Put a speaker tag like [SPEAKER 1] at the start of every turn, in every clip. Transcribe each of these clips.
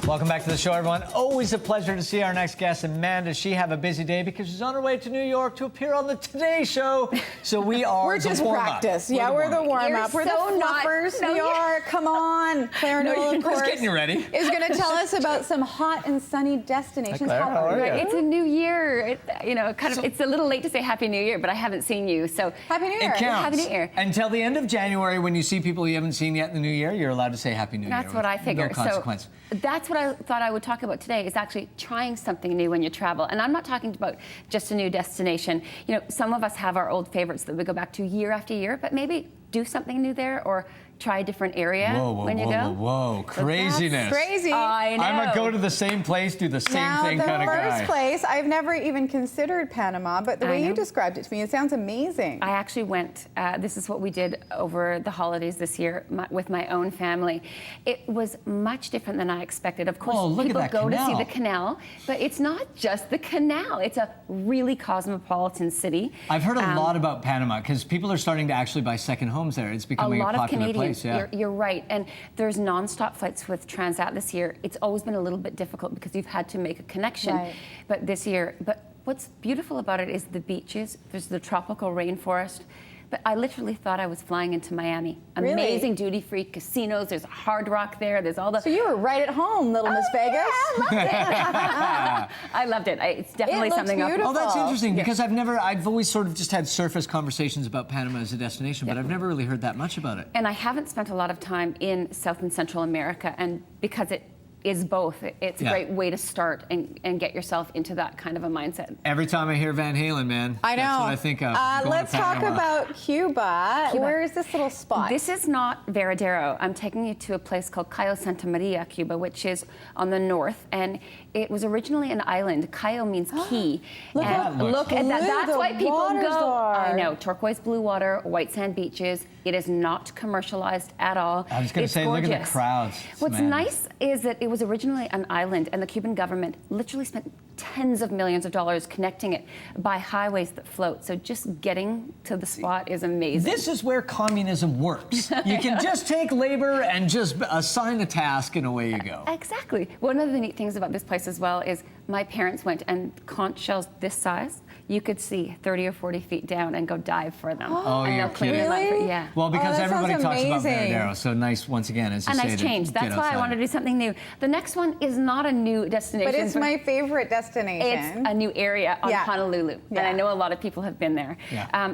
[SPEAKER 1] Welcome back to the show, everyone. Always a pleasure to see our next guest. And man, does she have a busy day because she's on her way to New York to appear on the Today Show. So we are
[SPEAKER 2] we're just practice. Yeah, we're the warm-up. We're
[SPEAKER 3] so
[SPEAKER 2] the fluffers. We are. Come on. Claire Newell, of course,
[SPEAKER 1] getting you ready.
[SPEAKER 2] is going to tell us about some hot and sunny destinations.
[SPEAKER 1] Hi, Claire, how are you?
[SPEAKER 3] It's a new year. It's a little late to say Happy New Year, but I haven't seen you, so
[SPEAKER 2] Happy New Year.
[SPEAKER 1] It counts.
[SPEAKER 3] Happy New Year.
[SPEAKER 1] Until the end of January, when you see people you haven't seen yet in the new year, you're allowed to say Happy New Year.
[SPEAKER 3] That's what I figured.
[SPEAKER 1] No consequence.
[SPEAKER 3] So that's what I thought I would talk about today, is actually trying something new when you travel. And I'm not talking about just a new destination. You know, some of us have our old favorites that we go back to year after year, but maybe do something new there or try a different area when you go.
[SPEAKER 1] Whoa, craziness.
[SPEAKER 2] That's crazy.
[SPEAKER 3] I know.
[SPEAKER 1] I'm a go to the same place, do the same thing kind of guy.
[SPEAKER 2] Now, the first place, I've never even considered Panama, but the way you described it to me, it sounds amazing.
[SPEAKER 3] I actually went, this is what we did over the holidays this year with my own family. It was much different than I expected. Of course, people go to see the canal, but it's not just the canal. It's a really cosmopolitan city.
[SPEAKER 1] I've heard a lot about Panama because people are starting to actually buy second homes there. It's becoming a popular place. Yeah.
[SPEAKER 3] You're right. And there's nonstop flights with Transat this year. It's always been a little bit difficult because you've had to make a connection.
[SPEAKER 2] Right.
[SPEAKER 3] But this year, what's beautiful about it is the beaches. There's the tropical rainforest. But I literally thought I was flying into Miami.
[SPEAKER 2] Really?
[SPEAKER 3] Amazing duty-free casinos. There's Hard Rock there. There's all the...
[SPEAKER 2] So you were right at home, little Miss Vegas.
[SPEAKER 3] Yeah, I loved it. It's definitely something else.
[SPEAKER 1] Oh, that's interesting because I've always sort of just had surface conversations about Panama as a destination, but I've never really heard that much about it.
[SPEAKER 3] And I haven't spent a lot of time in South and Central America, and because it is both, it's a great way to start and get yourself into that kind of a mindset.
[SPEAKER 1] Every time I hear Van Halen, man,
[SPEAKER 2] I know.
[SPEAKER 1] That's what I think of.
[SPEAKER 2] Let's talk about Cuba. Where is this little spot?
[SPEAKER 3] This is not Veradero. I'm taking you to a place called Cayo Santa Maria, Cuba, which is on the north, and it was originally an island. Cayo means key.
[SPEAKER 2] Look at
[SPEAKER 3] that. That's why people go.
[SPEAKER 2] Are.
[SPEAKER 3] I know, turquoise blue water, white sand beaches. It is not commercialized at all.
[SPEAKER 1] I was going to say,
[SPEAKER 3] gorgeous.
[SPEAKER 1] look at the crowds.
[SPEAKER 3] What's nice is that it was originally an island, and the Cuban government literally spent tens of millions of dollars connecting it by highways that float. So just getting to the spot is amazing.
[SPEAKER 1] This is where communism works. You can just take labor and just assign a task, and away you go.
[SPEAKER 3] Exactly. One of the neat things about this place as well is my parents went, and conch shells this size, you could see 30 or 40 feet down and go dive for them.
[SPEAKER 1] Oh,
[SPEAKER 3] and
[SPEAKER 1] you're kidding.
[SPEAKER 3] Yeah.
[SPEAKER 1] Well, because everybody talks about
[SPEAKER 2] amazing.
[SPEAKER 1] Veradero, so nice once again, as you say.
[SPEAKER 3] A nice change. That's why I wanted to do something new. The next one is not a new destination.
[SPEAKER 2] But it's my favorite destination.
[SPEAKER 3] It's a new area on Honolulu. And I know a lot of people have been there.
[SPEAKER 1] Yeah.
[SPEAKER 3] And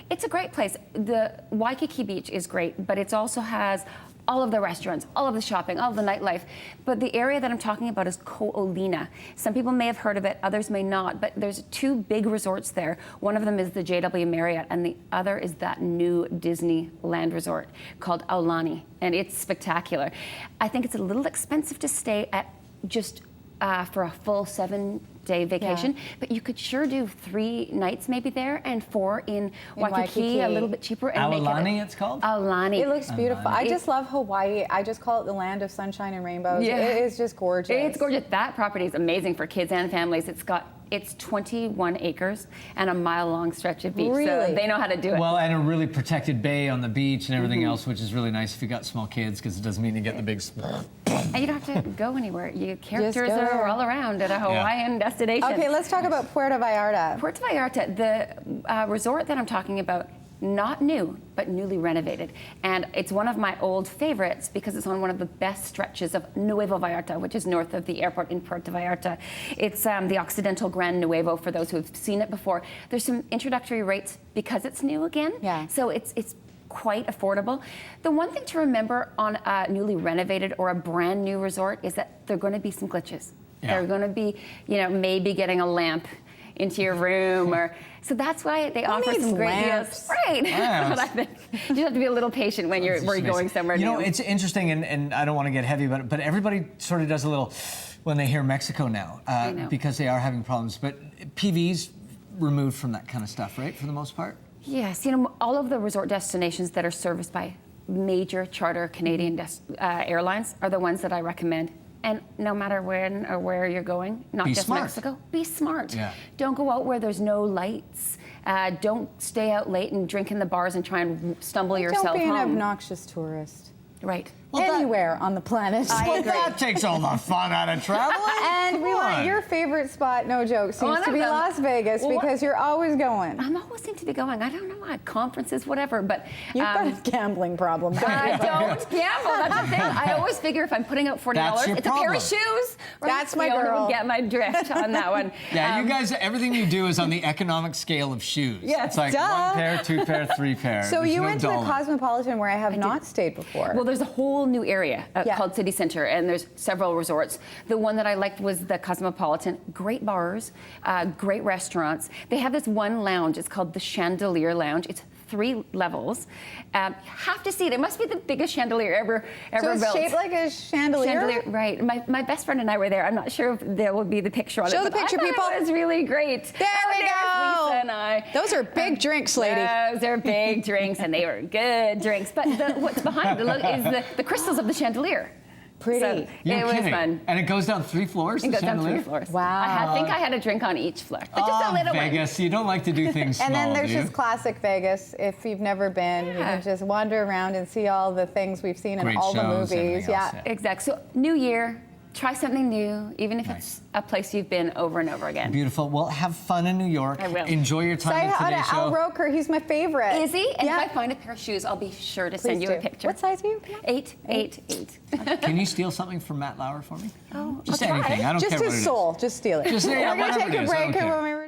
[SPEAKER 3] it's a great place. The Waikiki Beach is great, but it also has all of the restaurants, all of the shopping, all of the nightlife. But the area that I'm talking about is Ko'olina. Some people may have heard of it, others may not, but there's two big resorts there. One of them is the JW Marriott, and the other is that new Disneyland resort called Aulani, and it's spectacular. I think it's a little expensive to stay at just for a full 7-day vacation, but you could sure do 3 nights maybe there and 4 in Waikiki, a little bit cheaper. And
[SPEAKER 1] Aulani, it's called?
[SPEAKER 3] Aulani.
[SPEAKER 2] It looks beautiful. I just love Hawaii. I just call it the land of sunshine and rainbows.
[SPEAKER 3] Yeah.
[SPEAKER 2] It is just gorgeous.
[SPEAKER 3] It's gorgeous. That property is amazing for kids and families. It's 21 acres and a mile-long stretch of beach, so they know how to do it.
[SPEAKER 1] Well, and a really protected bay on the beach and everything else, which is really nice if you got small kids, because it doesn't mean you get the big...
[SPEAKER 3] And you don't have to go anywhere. Your characters are all around at a Hawaiian destination.
[SPEAKER 2] Okay, let's talk about Puerto Vallarta.
[SPEAKER 3] Puerto Vallarta, the resort that I'm talking about, not new, but newly renovated. And it's one of my old favorites because it's on one of the best stretches of Nuevo Vallarta, which is north of the airport in Puerto Vallarta. It's the Occidental Grand Nuevo, for those who have seen it before. There's some introductory rates because it's new again. Yeah. So it's quite affordable. The one thing to remember on a newly renovated or a brand new resort is that there are going to be some glitches. Yeah. They're going to be, maybe getting a lamp into your room, or so that's why they offer some great deals. Right. That's what I think. You just have to be a little patient when you're going somewhere new.
[SPEAKER 1] It's interesting, and I don't want to get heavy about it, but everybody sort of does a little when they hear Mexico now, because they are having problems. But PV's removed from that kind of stuff, right, for the most part?
[SPEAKER 3] Yes, all of the resort destinations that are serviced by major charter Canadian airlines are the ones that I recommend. And no matter when or where you're going, not just Mexico, be smart. Yeah. Don't go out where there's no lights. Don't stay out late and drink in the bars and try and stumble yourself home.
[SPEAKER 2] Don't be an obnoxious tourist.
[SPEAKER 3] Right.
[SPEAKER 2] Anywhere on the planet.
[SPEAKER 1] Well, that takes all the fun out of traveling.
[SPEAKER 2] And we want your favorite spot, no joke, seems to be Las Vegas because you're always going.
[SPEAKER 3] I'm always seem to be going. I don't know, conferences, whatever, but...
[SPEAKER 2] You've got a gambling problem.
[SPEAKER 3] I don't gamble. That's the thing. I always figure if I'm putting out $40, it's a pair of shoes.
[SPEAKER 2] That's my
[SPEAKER 3] Fiona
[SPEAKER 2] girl.
[SPEAKER 3] will get my drift on that one.
[SPEAKER 1] Yeah, you guys, everything you do is on the economic scale of shoes.
[SPEAKER 2] Yeah,
[SPEAKER 1] it's like
[SPEAKER 2] duh.
[SPEAKER 1] 1 pair, 2 pair, 3 pair.
[SPEAKER 2] So
[SPEAKER 1] There's
[SPEAKER 2] you
[SPEAKER 1] no
[SPEAKER 2] went to the
[SPEAKER 1] dollar.
[SPEAKER 2] Cosmopolitan where I have not stayed before.
[SPEAKER 3] Well, there's a whole new area called City Center, and there's several resorts. The one that I liked was the Cosmopolitan. Great bars, great restaurants. They have this one lounge. It's called the Chandelier Lounge. It's 3 levels. You have to see it. It must be the biggest chandelier ever
[SPEAKER 2] so it's
[SPEAKER 3] built.
[SPEAKER 2] shaped like a chandelier?
[SPEAKER 3] Right. My best friend and I were there. I'm not sure if there will be the picture on it.
[SPEAKER 2] Show the picture, people.
[SPEAKER 3] It was really great.
[SPEAKER 2] There we
[SPEAKER 3] There's
[SPEAKER 2] go.
[SPEAKER 3] Lisa and I.
[SPEAKER 2] Those are big drinks, lady.
[SPEAKER 3] Those are big drinks, and they were good drinks. But what's behind it is the crystals of the chandelier.
[SPEAKER 2] Pretty.
[SPEAKER 3] So
[SPEAKER 1] You're
[SPEAKER 3] it was
[SPEAKER 1] kidding.
[SPEAKER 3] fun.
[SPEAKER 1] And it goes down 3 floors?
[SPEAKER 3] It
[SPEAKER 1] the
[SPEAKER 3] goes down 3
[SPEAKER 1] chandelier?
[SPEAKER 3] floors.
[SPEAKER 2] Wow.
[SPEAKER 3] I think I had a drink on each floor, but just a little
[SPEAKER 1] Vegas.
[SPEAKER 3] one.
[SPEAKER 1] You don't like to do things small,
[SPEAKER 2] And then there's
[SPEAKER 1] do you?
[SPEAKER 2] just classic Vegas. If you've never been, you can just wander around and see all the things we've seen in
[SPEAKER 1] Great
[SPEAKER 2] all the
[SPEAKER 1] shows,
[SPEAKER 2] movies.
[SPEAKER 1] everything else, yeah.
[SPEAKER 3] Exactly. So New Year, try something new, even if it's a place you've been over and over again.
[SPEAKER 1] Beautiful. Well, have fun in New York.
[SPEAKER 3] I will.
[SPEAKER 1] Enjoy your time
[SPEAKER 2] Say
[SPEAKER 1] in
[SPEAKER 2] hi to
[SPEAKER 1] today's
[SPEAKER 2] Al
[SPEAKER 1] show.
[SPEAKER 2] Roker. He's my favorite.
[SPEAKER 3] Is he? And
[SPEAKER 2] Yeah.
[SPEAKER 3] if I find a pair of shoes, I'll be sure to
[SPEAKER 2] Please
[SPEAKER 3] send you a
[SPEAKER 2] do.
[SPEAKER 3] picture.
[SPEAKER 2] What size are you?
[SPEAKER 3] 8, 8, 8.
[SPEAKER 1] Can you steal something from Matt Lauer for me?
[SPEAKER 3] Oh,
[SPEAKER 1] Just
[SPEAKER 3] I'll try.
[SPEAKER 1] anything. I don't
[SPEAKER 2] Just
[SPEAKER 1] care what
[SPEAKER 2] his
[SPEAKER 1] it is.
[SPEAKER 2] soul. Just steal it.
[SPEAKER 1] Just, yeah,
[SPEAKER 2] We're going to
[SPEAKER 1] whatever
[SPEAKER 2] take
[SPEAKER 1] it
[SPEAKER 2] a
[SPEAKER 1] is, I don't
[SPEAKER 2] break.
[SPEAKER 1] care.
[SPEAKER 2] And when we